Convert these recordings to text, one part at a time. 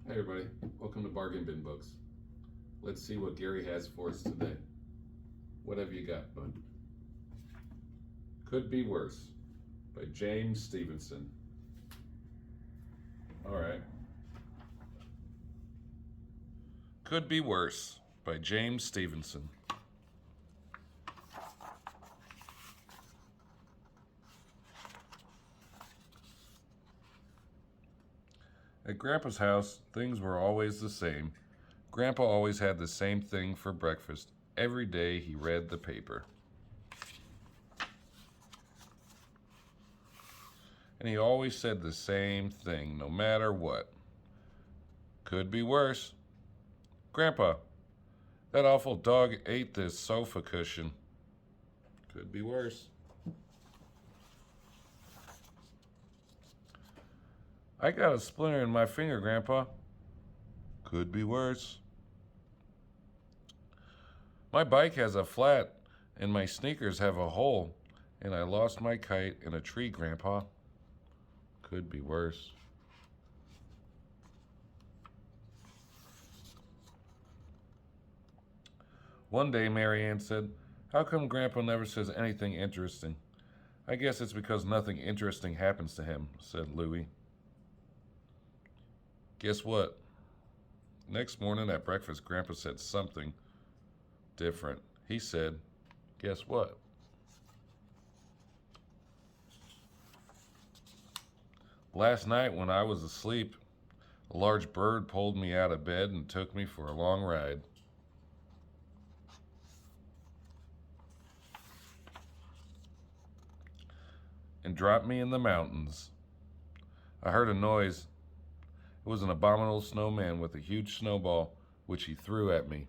Hey everybody, welcome to Bargain Bin Books. Let's see what Gary has for us today. What have you got, bud? Could Be Worse by James Stevenson. All right. Could Be Worse by James Stevenson. At Grandpa's house, things were always the same. Grandpa always had the same thing for breakfast. Every day he read the paper. And he always said the same thing, no matter what. Could be worse. Grandpa, that awful dog ate this sofa cushion. Could be worse. I got a splinter in my finger, Grandpa. Could be worse. My bike has a flat, and my sneakers have a hole, and I lost my kite in a tree, Grandpa. Could be worse. One day, Mary Ann said, "How come Grandpa never says anything interesting?" "I guess it's because nothing interesting happens to him," said Louie. Guess what? Next morning at breakfast, Grandpa said something different. He said, "Guess what?" Last night when I was asleep, a large bird pulled me out of bed and took me for a long ride. And dropped me in the mountains. I heard a noise. It was an abominable snowman with a huge snowball, which he threw at me.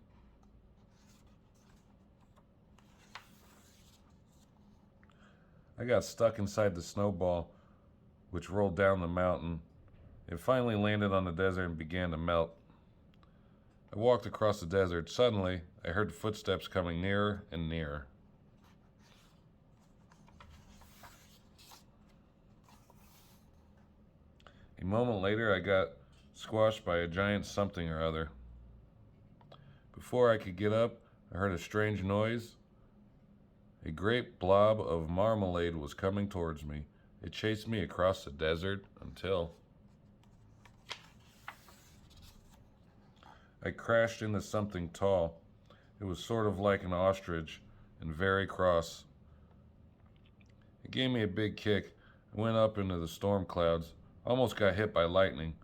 I got stuck inside the snowball, which rolled down the mountain. It finally landed on the desert and began to melt. I walked across the desert. Suddenly, I heard footsteps coming nearer and nearer. A moment later, I got squashed by a giant something or other. Before I could get up, I heard a strange noise. A great blob of marmalade was coming towards me. It chased me across the desert until I crashed into something tall. It was sort of like an ostrich and very cross. It gave me a big kick. I went up into the storm clouds, almost got hit by lightning,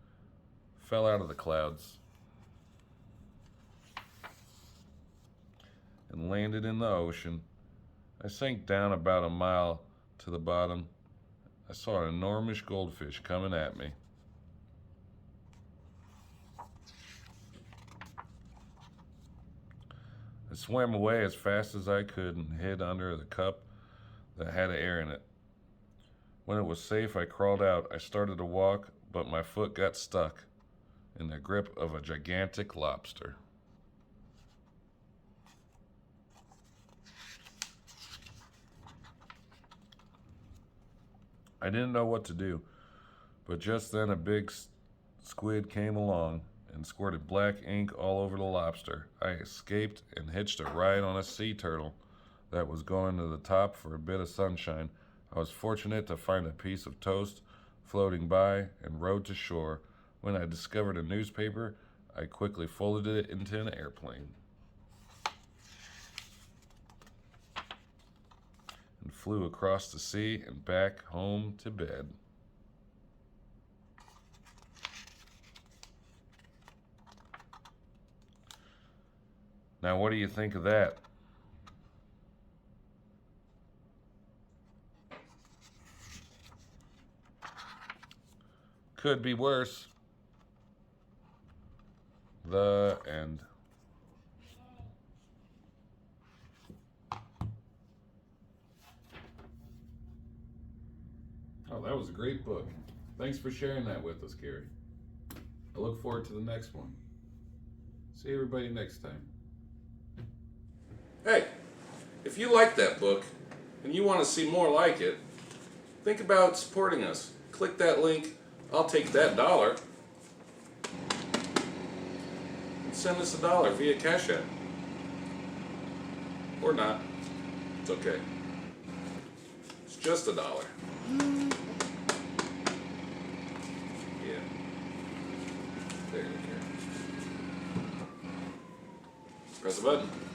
fell out of the clouds, and landed in the ocean. I sank down about a mile to the bottom. I saw an enormous goldfish coming at me. I swam away as fast as I could and hid under the cup that had air in it. When it was safe, I crawled out. I started to walk, but my foot got stuck in the grip of a gigantic lobster. I didn't know what to do, but just then a big squid came along and squirted black ink all over the lobster. I escaped and hitched a ride on a sea turtle that was going to the top for a bit of sunshine. I was fortunate to find a piece of toast floating by and rowed to shore. When I discovered a newspaper, I quickly folded it into an airplane and flew across the sea and back home to bed. Now, what do you think of that? Could be worse. The end. Oh, that was a great book. Thanks for sharing that with us, Gary. I look forward to the next one. See everybody next time. Hey, if you like that book and you want to see more like it, think about supporting us. Click that link. I'll take that dollar. send us $1 via Cash App. Or not. It's okay. It's just $1. Yeah. There you go. Press the button.